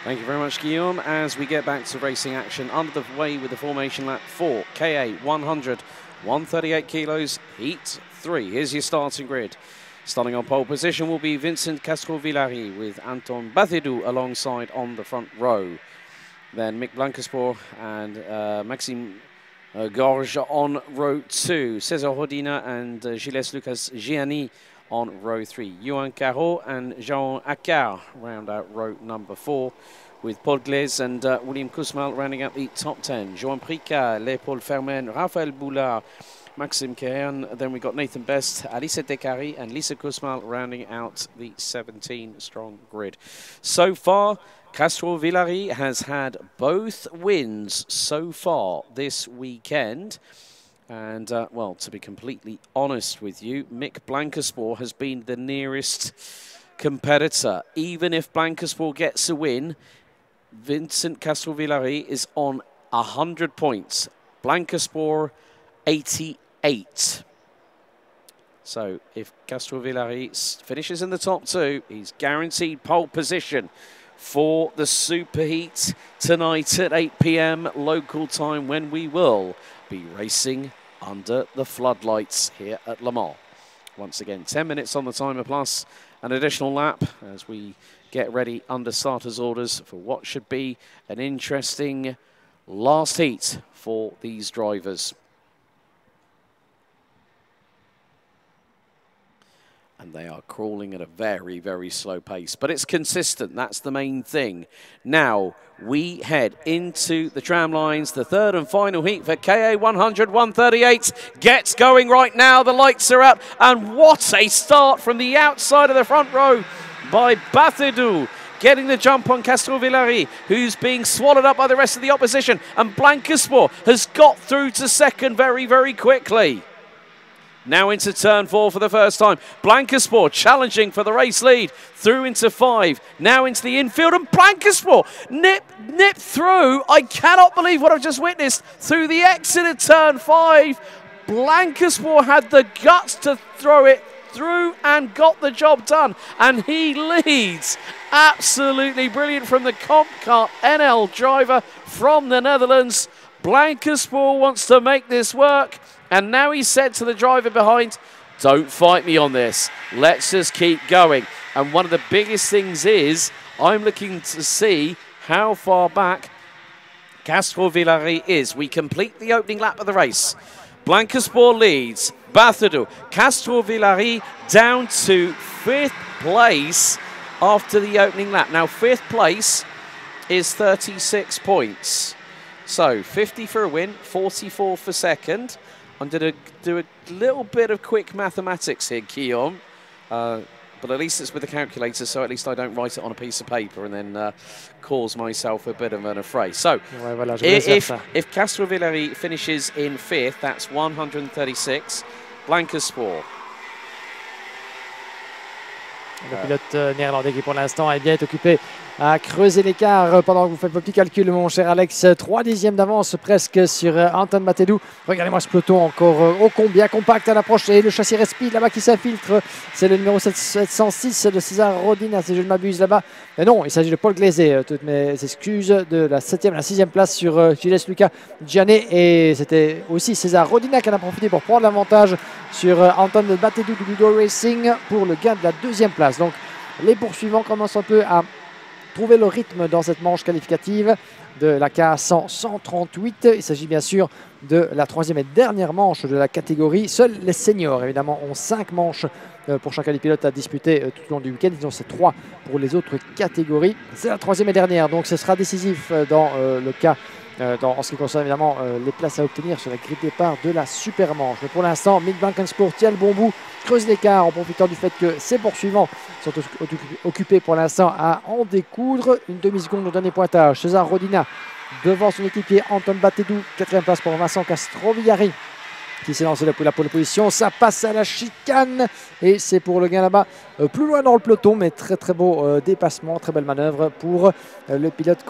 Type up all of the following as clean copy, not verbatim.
Thank you very much, Guillaume. As we get back to racing action, under the way with the formation lap 4, KA100, 138 kilos, heat 3. Here's your starting grid. Starting on pole position will be Vincent Castro-Villari with Anton Bathedou alongside on the front row. Then Mick Blancaspoor and Maxime Gorge on row 2. César Rodina and Gilles Lucas Gianni on row 3. Johan Caro and Jean Accard round out row number 4, with Paul Glaise and William Kousmal rounding out the top 10. Joan Pricard, Léopold Fermen, Raphaël Boulard, Maxime Kern. Then we got Nathan Best, Alice Tekari and Lisa Kousmal rounding out the 17-strong grid. So far, Castro-Villari has had both wins so far this weekend. And, well, to be completely honest with you, Mick Blancaspoor has been the nearest competitor. Even if Blancaspoor gets a win, Vincent Castro-Villari is on 100 points. Blancaspoor, 88. So if Castro-Villari finishes in the top 2, he's guaranteed pole position for the Superheat tonight at 8 p.m. local time, when we will be racing under the floodlights here at Le Mans. Once again, 10 minutes on the timer plus an additional lap as we get ready under starters' orders for what should be an interesting last heat for these drivers. And they are crawling at a very, very slow pace. But it's consistent. That's the main thing. Now, we head into the tram lines. The third and final heat for KA100 138 gets going right now. The lights are up. And what a start from the outside of the front row by Bathedou, getting the jump on Castro-Villari, who's being swallowed up by the rest of the opposition. And Blancaspoor has got through to second very, very quickly. Now into turn 4 for the first time. Blancaspoor challenging for the race lead. Through into 5. Now into the infield. And Blancaspoor nip through. I cannot believe what I've just witnessed. Through the exit of turn 5. Blancaspoor had the guts to throw it through and got the job done. And he leads. Absolutely brilliant from the Comp Car NL driver from the Netherlands. Blancaspoor wants to make this work. And now he said to the driver behind, don't fight me on this. Let's just keep going. And one of the biggest things is, I'm looking to see how far back Castro-Villari is. We complete the opening lap of the race. Blancaspoor leads. Bathedou. Castro-Villari down to 5th place after the opening lap. Now, 5th place is 36 points. So, 50 for a win, 44 for second. I'm going to do a little bit of quick mathematics here, Guillaume. But at least it's with the calculator, so at least I don't write it on a piece of paper and then cause myself a bit of an affray. So, if Castro-Villari finishes in 5th, that's 136. Blancaspoor. Le pilote néerlandais qui pour l'instant est bien occupé à creuser l'écart pendant que vous faites vos petits calculs, mon cher Alex. 3 dixièmes d'avance presque sur Anton Bathedou. Regardez-moi ce peloton encore ô combien compact à l'approche, et le châssis Respi là-bas qui s'infiltre. C'est le numéro 706 de César Rodina, si je ne m'abuse là-bas. Mais non, il s'agit de Paul Glaise. Toutes mes excuses, de la 7e à la 6e place sur Gilles Lucas Gianni. Et c'était aussi César Rodina qui en a profité pour prendre l'avantage sur Anton Bathedou du Ludo Racing pour le gain de la 2e place. Donc les poursuivants commencent un peu à trouver le rythme dans cette manche qualificative de la KA100 138. Il s'agit bien sûr de la 3e et dernière manche de la catégorie. Seuls les seniors, évidemment, ont 5 manches pour chacun des pilotes à disputer tout au long du week-end. Sinon, c'est 3 pour les autres catégories. C'est la 3e et dernière, donc ce sera décisif dans le cas, en ce qui concerne évidemment les places à obtenir sur la grille de départ de la super manche. Mais pour l'instant, Mick Blancaspoor tient le bon bout, creuse l'écart en profitant du fait que ses poursuivants sont occupés pour l'instant à en découdre. Une demi-seconde au dernier pointage. César Rodina devant son équipier Anton Bathedou. 4e place pour Vincent Castro-Villari qui s'est lancé pour la pole position. Ça passe à la chicane et c'est pour le gain là-bas, plus loin dans le peloton, mais très très beau dépassement, très belle manœuvre pour le pilote.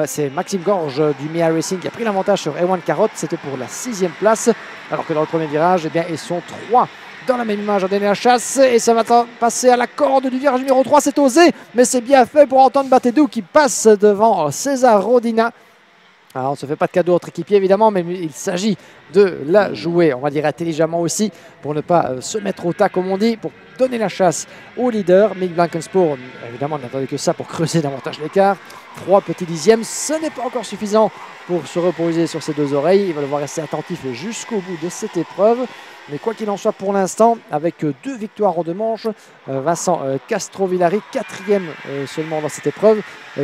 C'est Maxime Gorge du Mia Racing qui a pris l'avantage sur Ewan Carotte. C'était pour la 6e place, alors que dans le premier virage, eh bien, ils sont 3 dans la même image, a donné la chasse et ça va passer à la corde du virage numéro 3. C'est osé, mais c'est bien fait pour Antoine Batedou qui passe devant César Rodina. Alors, on ne se fait pas de cadeau entre équipiers évidemment, mais il s'agit de la jouer, on va dire intelligemment aussi, pour ne pas se mettre au tas comme on dit, pour donner la chasse au leader. Mick Blankensport, évidemment, n'attendait que ça pour creuser davantage l'écart. 3 petits dixièmes, ce n'est pas encore suffisant pour se reposer sur ses 2 oreilles. Il va devoir rester attentif jusqu'au bout de cette épreuve. Mais quoi qu'il en soit pour l'instant, avec 2 victoires en 2 manches, Vincent Castrovillari, 4e seulement dans cette épreuve,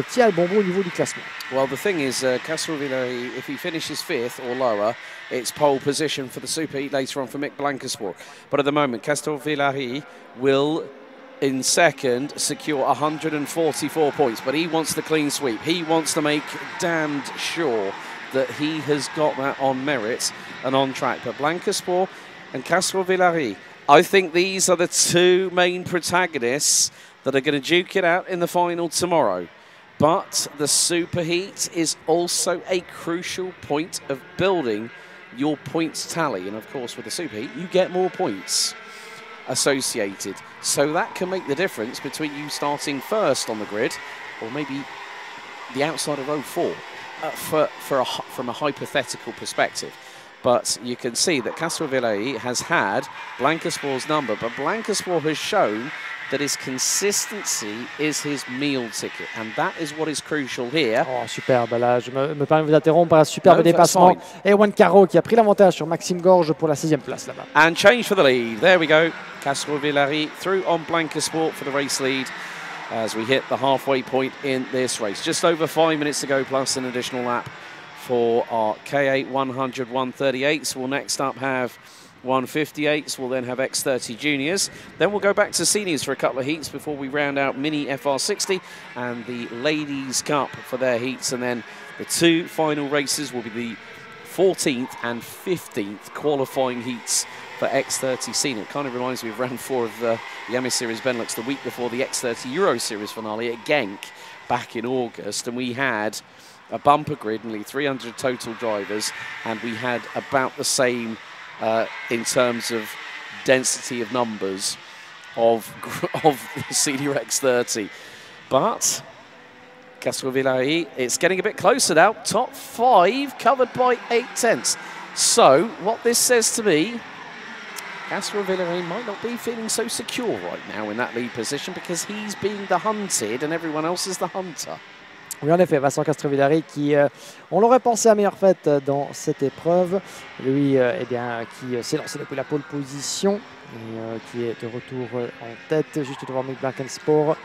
tient le bon bout au niveau du classement. Well, the thing is, Castrovillari, if he finishes 5th or lower, it's pole position for the super heat later on for Mick Blankensport. But at the moment, Castrovillari will, in second, secure 144 points. But he wants the clean sweep. He wants to make damned sure that he has got that on merit and on track. But Blankensport and Castrovillari, I think these are the 2 main protagonists that are going to duke it out in the final tomorrow. But the superheat is also a crucial point of building your points tally. And of course, with the superheat, you get more points associated. So that can make the difference between you starting first on the grid or maybe the outside of row 4 from a hypothetical perspective. But you can see that Castrovillari has had Blankensport's number, but Blankensport has shown that his consistency is his meal ticket, and that is what is crucial here. Oh, superbe, là, je me permets de vous interrompre par un superbe dépassement. Et Juan Caro qui a pris l'avantage sur Maxime Gorge pour la 6e place là-bas. And change for the lead, there we go. Castrovillari through on Blankensport for the race lead as we hit the halfway point in this race. Just over 5 minutes to go, plus an additional lap for our KA100 138s. We'll next up have 158s, we'll then have X30 juniors. Then we'll go back to seniors for a couple of heats before we round out mini FR60 and the Ladies Cup for their heats. And then the 2 final races will be the 14th and 15th qualifying heats for X30 senior. It kind of reminds me of round 4 of the Iame Series Benelux the week before the X30 Euro Series finale at Genk back in August. And we had a bumper grid, nearly 300 total drivers, and we had about the same in terms of density of numbers of the senior X30. But Castrovillari, it's getting a bit closer now. Top 5 covered by 8 tenths. So what this says to me, Castrovillari might not be feeling so secure right now in that lead position because he's being the hunted and everyone else is the hunter. Oui, en effet, Vincent Castrovillari qui, on l'aurait pensé à meilleure fête dans cette épreuve. Lui, eh bien, qui s'est lancé depuis la pole position et qui est de retour en tête, juste devant Mick Blankensport.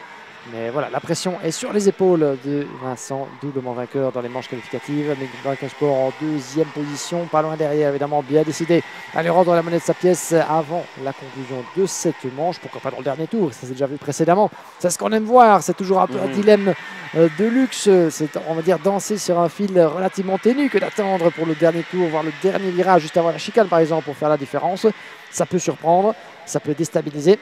Mais voilà, la pression est sur les épaules de Vincent, doublement vainqueur dans les manches qualificatives. Mick Blankensport en 2e position, pas loin derrière, évidemment, bien décidé à aller rendre la monnaie de sa pièce avant la conclusion de cette manche. Pourquoi pas dans le dernier tour, ça s'est déjà vu précédemment. C'est ce qu'on aime voir, c'est toujours un peu un dilemme de luxe. C'est, on va dire, danser sur un fil relativement ténu que d'attendre pour le dernier tour, voire le dernier virage juste avant la chicane, par exemple, pour faire la différence. Ça peut surprendre, ça peut déstabiliser.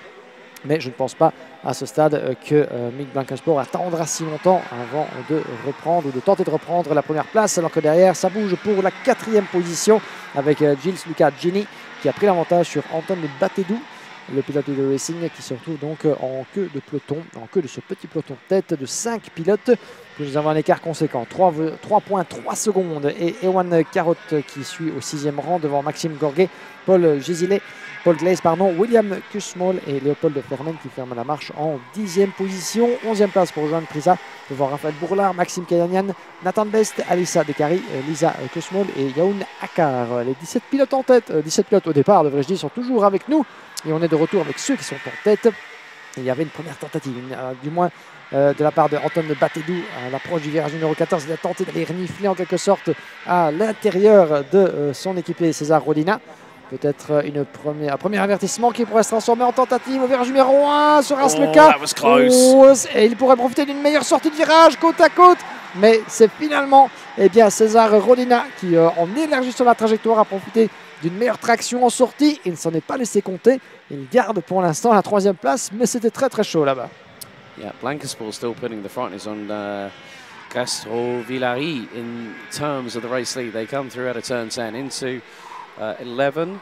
Mais je ne pense pas à ce stade que Mick Blankensport attendra si longtemps avant de reprendre ou de tenter de reprendre la première place, alors que derrière ça bouge pour la 4e position avec Gilles Luca Gini qui a pris l'avantage sur Antoine Batedou, le pilote de racing qui se retrouve donc en queue de peloton, en queue de ce petit peloton de tête de 5 pilotes. Nous avons un écart conséquent, 3,3 secondes et Ewan Carotte qui suit au 6e rang devant Maxime Gorguet, Paul Glaise, William Kusmol et Léopold Fermen qui ferment la marche en 10e position. 11e place pour Johan Prisa devant Raphaël Bourlard, Maxime Kayanian, Nathan Best, Alissa Dekari, Lisa Kusmol et Yaoun Akar. Les 17 pilotes en tête, 17 pilotes au départ devrais-je dire, sont toujours avec nous et on est de retour avec ceux qui sont en tête. Il y avait une première tentative, du moins de la part d'Antoine Batedou à l'approche du virage numéro 14. Il a tenté d'aller renifler en quelque sorte à l'intérieur de son équipier César Rodina. Peut-être un premier avertissement qui pourrait se transformer en tentative au virage numéro 1. Sera-ce le cas? Et il pourrait profiter d'une meilleure sortie de virage côte à côte. Mais c'est finalement César Rodina qui, en élargissant la trajectoire, a profité d'une meilleure traction en sortie. Il ne s'en est pas laissé compter. Il garde pour l'instant la 3e place, mais c'était très très chaud là-bas. Yeah, Blankensport still putting the front is on Castrovillari in terms of the race lead. They come through out of turn 10 into 11,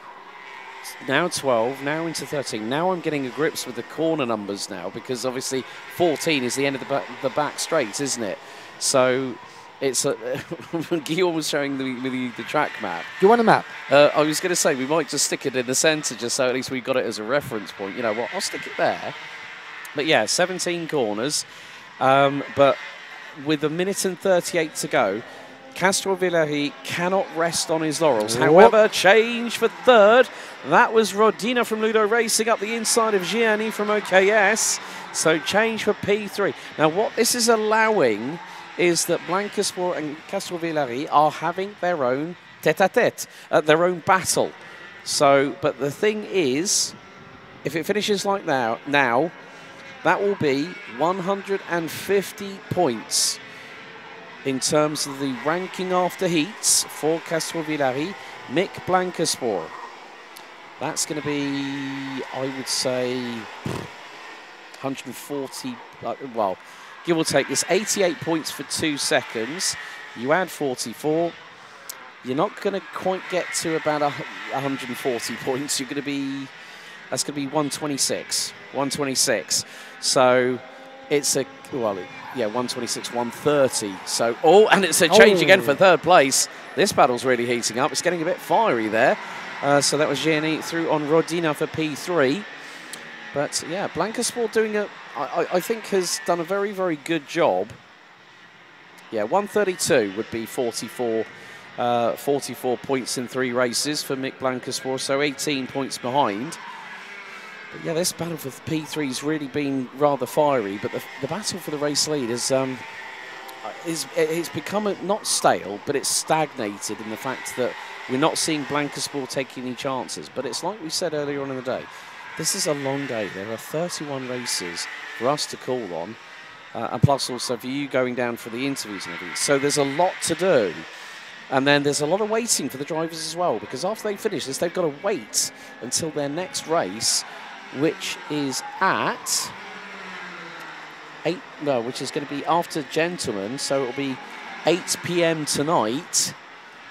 now 12, now into 13. Now I'm getting a grips with the corner numbers now, because obviously 14 is the end of the back straight, isn't it? So it's Guillaume was showing the track map. Do you want a map? I was going to say we might just stick it in the centre, just so at least we got it as a reference point. You know what? I'll stick it there. But yeah, 17 corners. But with 1:38 to go, Castrovillari cannot rest on his laurels. However, change for third. That was Rodina from Ludo Racing up the inside of Gianni from OKS. So change for P3. Now what this is allowing is that Blancasport and Castrovillari are having their own tête-à-tête, their own battle. So, but the thing is, if it finishes like now, that will be 150 points in terms of the ranking after heats for Castrovillari. Mick Blancasport. That's going to be, I would say, 140, well, give or take. It's 88 points for 2 seconds. You add 44. You're not going to quite get to about 140 points. You're going to be, that's going to be 126. 126. So it's a, well, yeah, 126, 130. So, oh, and it's a change again for third place. This battle's really heating up. It's getting a bit fiery there. So that was Gianni through on Rodina for P3. But yeah, Blancasport doing a, I think has done a very, very good job. Yeah, 132 would be 44 points in 3 races for Mick Blancasport, so 18 points behind. But yeah, this battle for P3 has really been rather fiery, but the battle for the race lead is it's become not stale, but it's stagnated in the fact that we're not seeing Blancasport taking any chances. But it's like we said earlier on in the day, this is a long day. There are 31 races for us to call on, and plus also for you going down for the interviews and everything. So there's a lot to do. And then there's a lot of waiting for the drivers as well, because after they finish this, they've got to wait until their next race, which is at 8, no, which is going to be after Gentlemen, so it'll be 8 p.m. tonight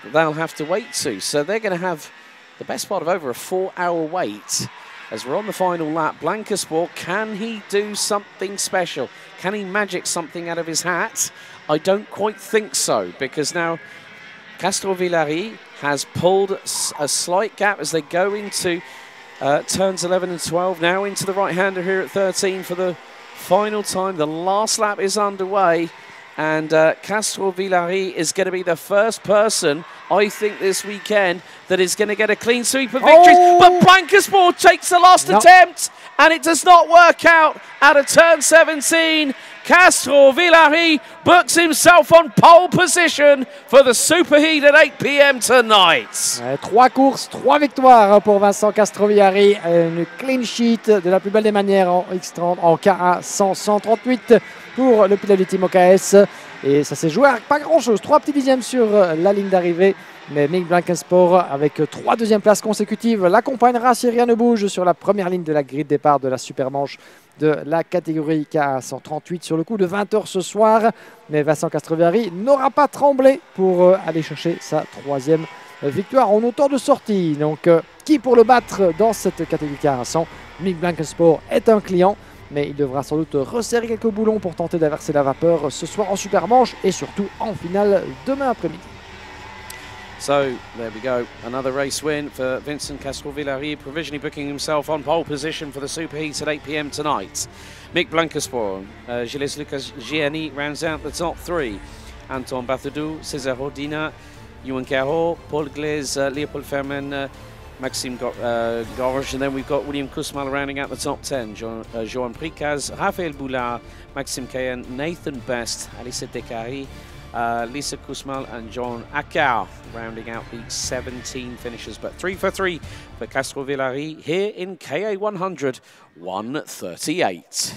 that they'll have to wait to. So they're going to have the best part of over a 4-hour wait as we're on the final lap. Blancasport, can he do something special? Can he magic something out of his hat? I don't quite think so, because now Castrovillari has pulled a slight gap as they go into turns 11 and 12, now into the right-hander here at 13 for the final time. The last lap is underway, and Castrovillari is going to be the first person, I think, this weekend that is going to get a clean sweep of victories. But Blancasport takes the last attempt, and it does not work out of turn 17. Castrovillari books himself on pole position for the superheat at 8 p.m. tonight. 3 courses, 3 victoires pour Vincent Castrovillari. Une clean sheet de la plus belle des manières en X30, en KA100 pour le pilote du team OKS. Et ça s'est joué à pas grand-chose. 3 petits dixièmes sur la ligne d'arrivée. Mais Mick Blancasport, avec 3 deuxièmes places consécutives, l'accompagnera si rien ne bouge sur la première ligne de la grille de départ de la Supermanche de la catégorie KA138 sur le coup de 20 h ce soir. Mais Vincent Castrovillari n'aura pas tremblé pour aller chercher sa 3e victoire en autant de sorties. Donc, qui pour le battre dans cette catégorie KA100? Mick Blancasport est un client, mais il devra sans doute resserrer quelques boulons pour tenter d'inverser la vapeur ce soir en Supermanche et surtout en finale demain après-midi. So, there we go. Another race win for Vincent Castrovillari, provisionally booking himself on pole position for the Superheat at 8 p.m. tonight. Mick Blancasport, Gilles Lucas Gianni rounds out the top 3. Anton Bathadou, César Rodina, Ewan Caro, Paul Glaise, Leopold Ferman, Maxime Gorge, and then we've got William Kusmal rounding out the top 10. Joan Pricaz, Raphael Boulard, Maxime Cayen, Nathan Best, Alice Dekari, Lisa Kusmal and John Akar rounding out the 17 finishers. But 3 for 3 for Castrovillari here in KA100 138.